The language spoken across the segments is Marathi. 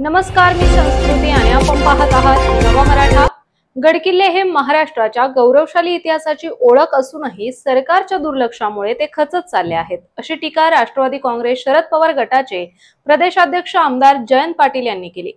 नमस्कार, मी संस्कृती आणि आपण पाहत आहात नवा मराठा। गडकिल्ले हे महाराष्ट्राच्या गौरवशाली इतिहासाची ओळख असूनही सरकारच्या दुर्लक्षामुळे ते खचत चालले आहेत, अशी टीका राष्ट्रवादी काँग्रेस शरद पवार गटाचे प्रदेशाध्यक्ष आमदार जयंत पाटील यांनी केली।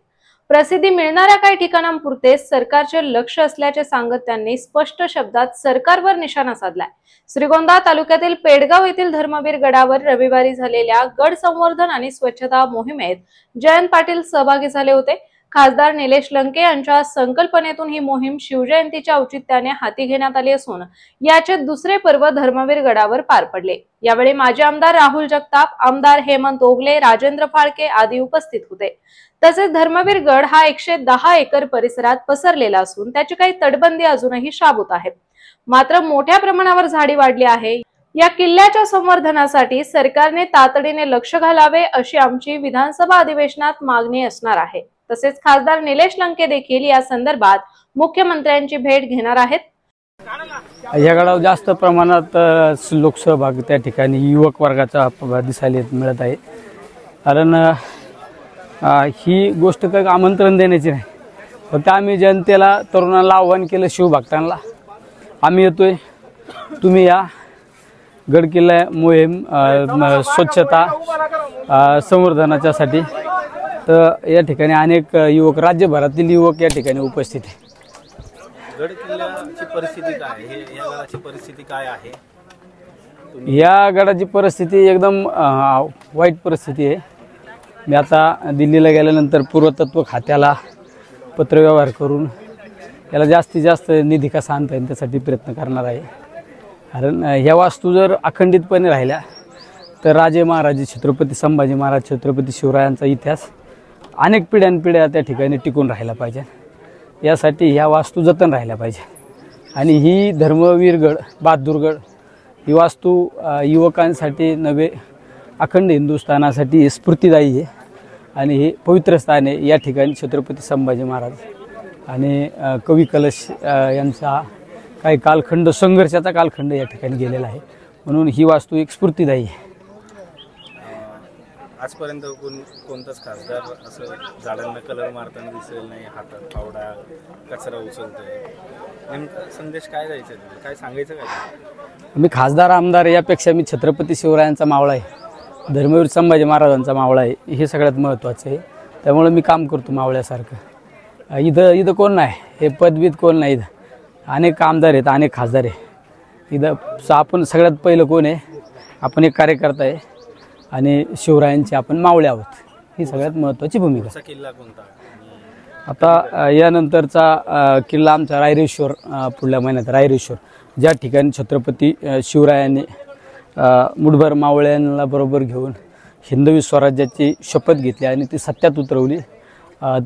प्रसिद्धी मिळणाऱ्या काही ठिकाणांपुरते सरकारचे लक्ष असल्याचे सांगत त्यांनी स्पष्ट शब्दात सरकारवर निशाणा साधलाय। श्रीगोंदा तालुक्यातील पेडगाव येथील धर्मवीर गडावर रविवारी झालेल्या गड संवर्धन आणि स्वच्छता मोहिमेत जयंत पाटील सहभागी झाले होते। खासदार निलेश लंके यांच्या संकल्पनेतून ही मोहीम शिवजयंतीच्या औचित्याने हाती घेण्यात आली असून याचे दुसरे पर्व धर्मवीर गडावर पार पडले। यावेळी माजी आमदार राहुल जगताप, आमदार हेमंत ओगले, राजेंद्र फाळके आदी उपस्थित होते। तसेच धर्मवीर गड हा 110 एकर परिसरात पसरलेला असून त्याची काही तटबंदी अजूनही शाबूत आहे। मात्र मोठ्या प्रमाणावर झाडी वाढली आहे। या किल्ल्याच्या संवर्धनासाठी सरकारने तातडीने लक्ष घालावे अशी आमची विधानसभा अधिवेशनात मागणी असणार आहे। तसेच खासदार निलेश लंके देखील या संदर्भात मुख्यमंत्र्यांची भेट घेणार आहेत। या गडावर जास्त प्रमाणात लोकसहभाग त्या ठिकाणी युवक वर्गाचा दिसायला मिळत आहे। कारण ही गोष्ट काही आमंत्रण देण्याची नाही, फक्त आम्ही जनतेला, तरुणांना आव्हान केलं, शिवभक्तांना आम्ही येतोय, तुम्ही या गडकिल्ला मोहीम स्वच्छता संवर्धनाच्यासाठी। तर या ठिकाणी अनेक युवक, राज्यभरातील युवक या ठिकाणी उपस्थित आहे। गडकिल्ल्याची परिस्थिती काय आहे? या गडाची परिस्थिती काय आहे? या गडाची परिस्थिती एकदम वाईट परिस्थिती आहे। मी आता दिल्लीला गेल्यानंतर पुरातत्व खात्याला पत्रव्यवहार करून याला जास्तीत जास्त निधी कसा आणता येईल त्यासाठी प्रयत्न करणार आहे। कारण ह्या वास्तू जर अखंडितपणे राहिल्या तर राजे महाराजे छत्रपती संभाजी महाराज, छत्रपती शिवरायांचा इतिहास अनेक पिढ्यानपिढ्या त्या ठिकाणी टिकून राहिला पाहिजे। यासाठी ह्या वास्तू जतन राहिल्या पाहिजे। आणि ही धर्मवीरगड, बहादूरगड ही वास्तू युवकांसाठी नव्हे, अखंड हिंदुस्थानासाठी स्फूर्तिदायी आहे। आणि हे पवित्र स्थान आहे। या ठिकाणी छत्रपती संभाजी महाराज आणि कवी कलश यांचा काही कालखंड, संघर्षाचा कालखंड या ठिकाणी गेलेला आहे। म्हणून ही वास्तू एक स्फूर्तिदायी आहे। आजपर्यंत कोणताच खासदार असं झाडांना कलर मारताना दिसेल नाही, हातात फावडा, कचरा उचलतोय। नेमका संदेश काय द्यायचा, काय सांगायचं काय? मी खासदार आमदार यापेक्षा मी छत्रपती शिवरायांचा मावळा आहे, धर्मवीर संभाजी महाराजांचा मावळा आहे, हे सगळ्यात महत्त्वाचं आहे। त्यामुळे मी काम करतो मावळ्यासारखं। इथं कोण नाही, हे पदवीत कोण नाही, इथं अनेक आमदार आहेत, अनेक खासदार आहे। इथं आपण सगळ्यात पहिलं कोण आहे? आपण एक कार्यकर्ता आहे आणि शिवरायांचे आपण मावळे आहोत, ही सगळ्यात महत्त्वाची भूमिका। किल्ला कोणता आता यानंतरचा किल्ला आमचा रायरेश्वर, पुढल्या महिन्यात रायरेश्वर, ज्या ठिकाणी छत्रपती शिवरायांनी मुठभर मावळ्यांना बरोबर घेऊन हिंदवी स्वराज्याची शपथ घेतली आणि ती सत्यात उतरवली,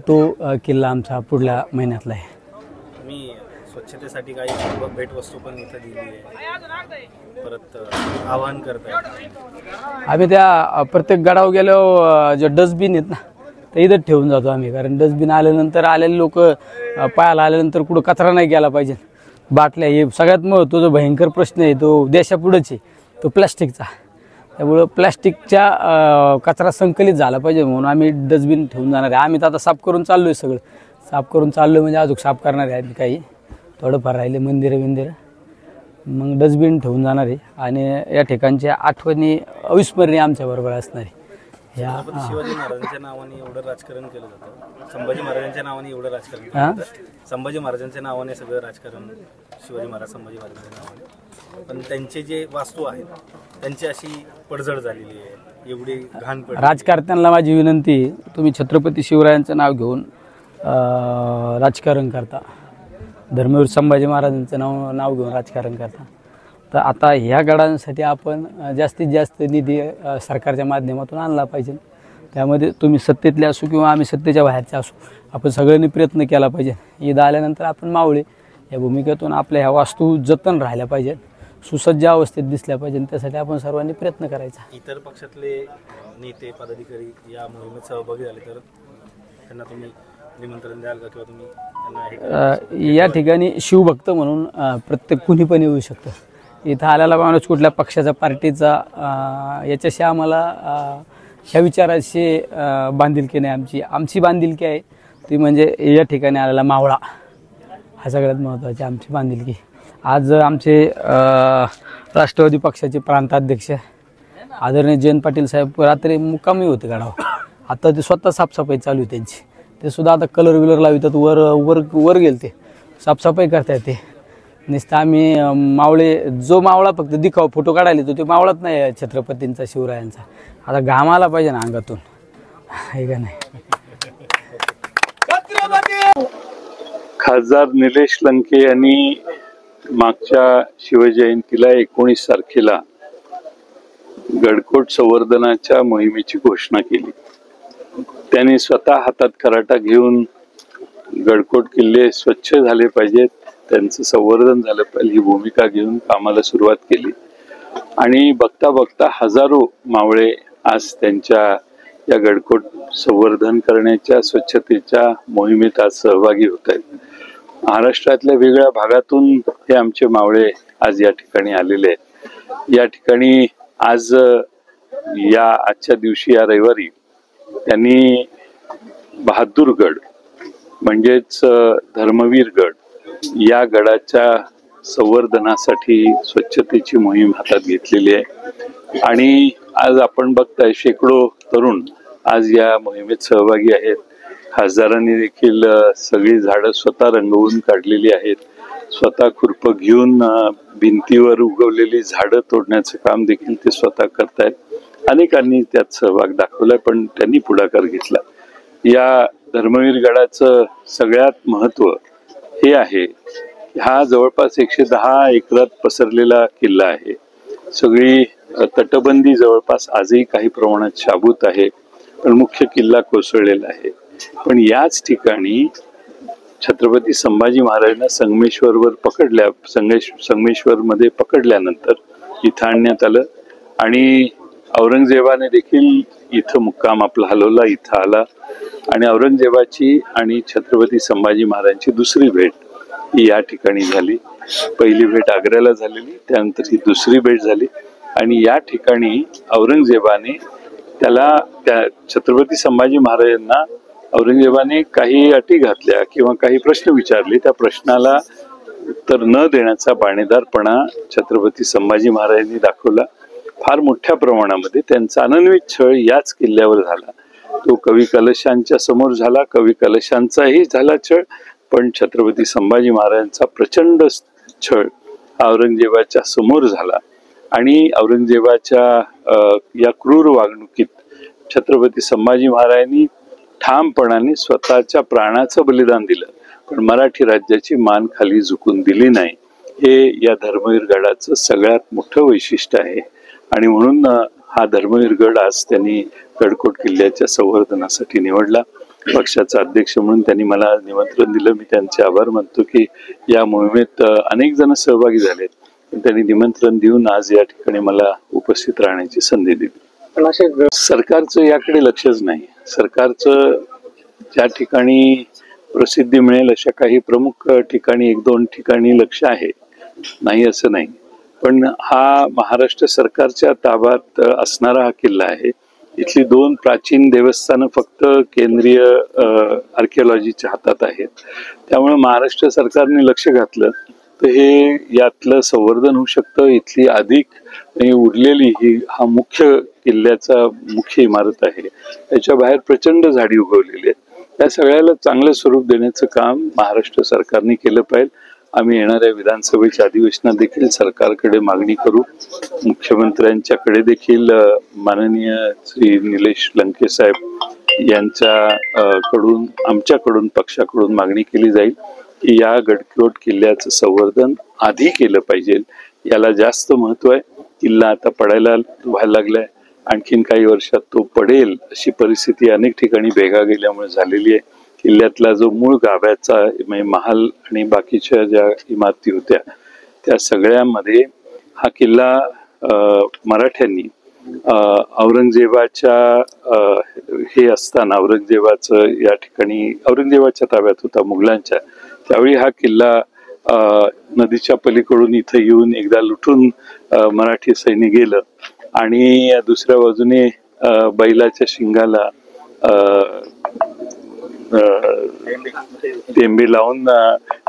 तो किल्ला आमचा पुढल्या महिन्यातला आहे। मी स्वच्छतेसाठी काही भेटवस्तू पण इथं दिली आहे, परत आवाहन करताय। आम्ही त्या प्रत्येक गडावर गेलो जे डस्टबिन आहेत ना, ते इथं ठेवून जातो आम्ही। कारण डस्टबिन आल्यानंतर आलेले लोक पायाला आल्यानंतर कुठं कचरा नाही गेला पाहिजे। बाटल्या हे सगळ्यात महत्त्वाचा भयंकर प्रश्न आहे, तो देशापुढेच आहे, तो प्लॅस्टिकचा। त्यामुळं प्लॅस्टिकच्या कचरा संकलित झाला पाहिजे म्हणून आम्ही डस्टबिन ठेवून जाणार आहे। आम्ही तर आता साफ करून चाललो आहे, सगळं साफ करून चाललो म्हणजे अजून साफ करणार आहे। काही थोडंफार राहिले मंदिरं, मग डस्टबिन ठेवून जाणार आहे। आणि या ठिकाणच्या आठवणी अविस्मरणीय आमच्याबरोबर असणार आहे। शिवाजी महाराजांच्या नावाने एवढं राजकारण केलं जातं, संभाजी महाराजांच्या नावाने एवढं राजकारण केलं जातं, संभाजी महाराजांच्या नावाने सगळं राजकारण, शिवाजी महाराज, संभाजी महाराजांच्या नावाने, पण त्यांचे जे वास्तू आहेत त्यांची अशी पडझड झालेली आहे, एवढी घाण पडली। राजकारत्यांना माझी विनंती, तुम्ही छत्रपती शिवरायांचं नाव घेऊन राजकारण करता, धर्मवीर संभाजी महाराजांचं नाव घेऊन राजकारण करता। तर आता ह्या गडांसाठी आपण जास्तीत जास्त निधी सरकारच्या माध्यमातून आणला पाहिजे। त्यामध्ये तुम्ही सत्तेतले असू किंवा आम्ही सत्तेच्या बाहेरचे असू, आपण सगळ्यांनी प्रयत्न केला पाहिजे। ईद आल्यानंतर आपण मावळे या भूमिकेतून आपल्या ह्या वास्तू जतन राहिल्या पाहिजेत, सुसज्ज अवस्थेत दिसल्या पाहिजे, त्यासाठी आपण सर्वांनी प्रयत्न करायचा। इतर पक्षातले नेते, पदाधिकारी या मोहिमेत सहभागी झाले तर त्यांना तुम्ही निमंत्रण द्याल का, किंवा तुम्ही त्यांना? या ठिकाणी शिवभक्त म्हणून प्रत्येक कुणी पण येऊ शकतं। इथं आलेला माणूस कुठल्या पक्षाचा, पार्टीचा, याच्याशी आम्हाला ह्या विचाराशी बांधिलकी नाही आमची. आमची बांधिलकी आहे ती म्हणजे या ठिकाणी आलेला मावळा हा सगळ्यात महत्त्वाची आमची बांधिलकी. आज आमचे राष्ट्रवादी पक्षाचे प्रांताध्यक्ष आदरणीय जयंत पाटील साहेब रात्री मुक्कामी होते गडावर. आता ते स्वतः साफसफाई चालू आहे त्यांची. ते सुद्धा आता कलर विलर लावतात, वर वर वर गेले ते साफसफाई करतायत. ते नुसतं आम्ही जो मावळा फक्त दिखाव फोटो काढायला तो मावळाच नाही छत्रपतींचा शिवरायांचा. आता घामाला पाहिजे ना अंगातून, आहे का नाही. खासदार निलेश लंके यांनी मागच्या शिवजयंतीला 19 तारखेला गडकोट संवर्धनाच्या मोहिमेची घोषणा केली. त्यांनी स्वतः हातात खराटा घेऊन गडकोट किल्ले स्वच्छ झाले पाहिजेत, त्यांचं संवर्धन झालं पाहिजे ही भूमिका घेऊन कामाला सुरुवात केली. आणि बघता बघता हजारो मावळे आज त्यांच्या या गडकोट संवर्धन करण्याच्या स्वच्छतेच्या मोहिमेत आज सहभागी होत आहेत. महाराष्ट्रातल्या वेगळ्या भागातून हे आमचे मावळे आज या ठिकाणी आलेले आहेत. या ठिकाणी आज आजच्या दिवशी या रविवारी त्यांनी बहादूरगड म्हणजेच धर्मवीर गड या गडाच्या संवर्धनासाठी स्वच्छतेची मोहीम हातात घेतलेली आहे. आणि आज आपण बघताय शेकडो तरुण आज या मोहिमेत सहभागी आहेत. खासदारांनी देखील सगळी झाडं स्वतः रंगवून काढलेली आहेत. स्वतः खुरपं घेऊन भिंतीवर उगवलेली झाडं तोडण्याचं काम देखील ते स्वतः करतायत. अनेकांनी त्यात सहभाग दाखवलाय, पण त्यांनी पुढाकार घेतला. या धर्मवीर गडाचं सगळ्यात महत्व हे आहे, हा जवळपास 110 एकरात पसरलेला किल्ला आहे. सगळी तटबंदी जवळपास आजही काही प्रमाणात शाबूत आहे, पण मुख्य किल्ला कोसळलेला आहे. पण याच ठिकाणी छत्रपती संभाजी महाराजांना संगमेश्वर मध्ये पकडल्यानंतर इथं आणण्यात आलं आणि औरंगजेबाने देखील इथं मुक्काम आपला हलवला, इथं आला. आणि औरंगजेबाची आणि छत्रपती संभाजी महाराजांची दुसरी भेट ही या ठिकाणी झाली. पहिली भेट आग्र्याला झालेली, त्यानंतर ही दुसरी भेट झाली. आणि या ठिकाणी औरंगजेबाने त्या छत्रपती संभाजी महाराजांना औरंगजेबाने काही अटी घातल्या किंवा काही प्रश्न विचारले, त्या प्रश्नाला उत्तर न देण्याचा बाणेदारपणा छत्रपती संभाजी महाराजांनी दाखवला. फार मोठ्या प्रमाणामध्ये त्यांचा अनन्वित छळ याच किल्ल्यावर झाला. तो कवी कलशांच्या समोर झाला, कवी कलशांचाही झाला छळ, पण छत्रपती संभाजी महाराजांचा प्रचंड छळ औरंगजेबाच्या समोर झाला. आणि औरंगजेबाच्या या क्रूर वागणुकीत छत्रपती संभाजी महाराजांनी ठामपणाने स्वतःच्या प्राणाचं बलिदान दिलं, पण मराठी राज्याची मान खाली झुकून दिली नाही. हे या धर्मवीर गडाचं सगळ्यात मोठं वैशिष्ट्य आहे. आणि म्हणून हा धर्मवीर गड आज त्यांनी गडकोट किल्ल्याच्या संवर्धनासाठी निवडला. पक्षाचा अध्यक्ष म्हणून त्यांनी मला निमंत्रण दिलं, मी त्यांचे आभार मानतो की या मोहिमेत अनेक जण सहभागी झालेत. त्यांनी निमंत्रण देऊन आज या ठिकाणी मला उपस्थित राहण्याची संधी दिली. सरकारचं याकडे लक्षच नाही. सरकारचं ज्या ठिकाणी प्रसिद्धी मिळेल अशा काही प्रमुख ठिकाणी 1-2 ठिकाणी लक्ष आहे, नाही असं नाही. पण हा महाराष्ट्र सरकारच्या ताब्यात असणारा हा किल्ला आहे. इथली 2 प्राचीन देवस्थानं फक्त केंद्रीय आर्किओलॉजीच्या हातात आहेत. त्यामुळे महाराष्ट्र सरकारने लक्ष घातलं तर हे यातलं संवर्धन होऊ शकतं. इथली अधिक उरलेली हा मुख्य किल्ल्याचा मुख्य इमारत आहे, त्याच्या बाहेर प्रचंड झाडी उगवलेली आहेत. त्या सगळ्याला चांगलं स्वरूप देण्याचं काम महाराष्ट्र सरकारने केलं पाहिजे. आम्ही येणाऱ्या विधानसभेच्या अधिवेशनात देखील सरकारकडे मागणी करू. मुख्यमंत्र्यांच्याकडे देखील माननीय श्री निलेश लंके साहेब यांच्याकडून आमच्याकडून पक्षाकडून मागणी केली जाईल की या गडकोट किल्ल्याचं संवर्धन आधी केलं पाहिजे. याला जास्त महत्व आहे. किल्ला आता पडायला व्हायला लागलाय, आणखीन काही वर्षात तो पडेल अशी परिस्थिती अनेक ठिकाणी भेगा गेल्यामुळे झालेली आहे. किल्ल्यातला जो मूळ गाभ्याचा म्हणजे महाल आणि बाकीच्या ज्या इमारती होत्या त्या सगळ्यामध्ये हा किल्ला मराठ्यांनी औरंगजेबाच्या हे असताना औरंगजेबाचं या ठिकाणी औरंगजेबाच्या ताब्यात होता मुघलांच्या, त्यावेळी हा किल्ला नदीच्या पलीकडून इथं येऊन एकदा लुटून मराठी सैन्य गेलं आणि दुसऱ्या बाजूने बैलाच्या शिंगाला टेंबे लावून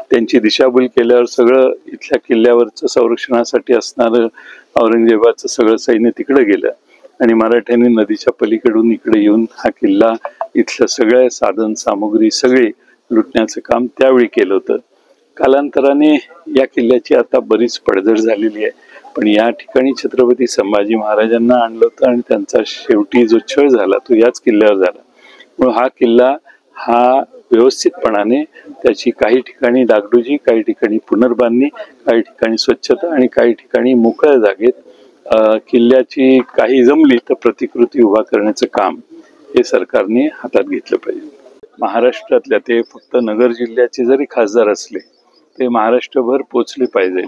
त्यांची दिशाभूल केल्यावर सगळं इथल्या किल्ल्यावरचं संरक्षणासाठी असणारं औरंगजेबाचं सगळं सैन्य तिकडे गेलं आणि मराठ्यांनी नदीच्या पलीकडून इकडे येऊन हा किल्ला इथलं सगळं साधन सामुग्री सगळे लुटण्याचं काम त्यावेळी केलं होतं. कालांतराने या किल्ल्याची आता बरीच पडझड झालेली आहे, पण या ठिकाणी छत्रपती संभाजी महाराजांना आणलं होतं आणि त्यांचा शेवटी जो छळ झाला तो याच किल्ल्यावर झाला. म्हणून हा किल्ला हा व्यवस्थितपणाने त्याची काही ठिकाणी डागडुजी, काही ठिकाणी पुनर्बांधणी, काही ठिकाणी स्वच्छता आणि काही ठिकाणी मोकळ्या जागेत किल्ल्याची काही जमली तर प्रतिकृती उभा करण्याचं काम हे सरकारने हातात घेतलं पाहिजे. महाराष्ट्रातल्या ते फक्त नगर जिल्ह्याचे जरी खासदार असले ते महाराष्ट्रभर पोचले पाहिजे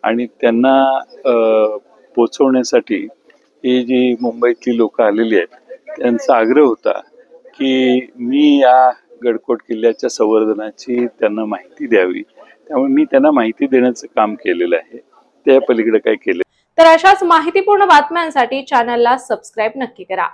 आणि त्यांना पोचवण्यासाठी ही जी मुंबईतली लोक आलेली आहेत त्यांचा आग्रह होता की मी या गडकोट किल्ल्याच्या संवर्धनाची त्यांना माहिती द्यावी. त्यामुळे मी त्यांना माहिती देण्याचं काम केलेलं आहे. त्या पलीकडे काय केलं. तर अशाच माहितीपूर्ण बातम्यांसाठी चॅनलला सबस्क्राईब नक्की करा.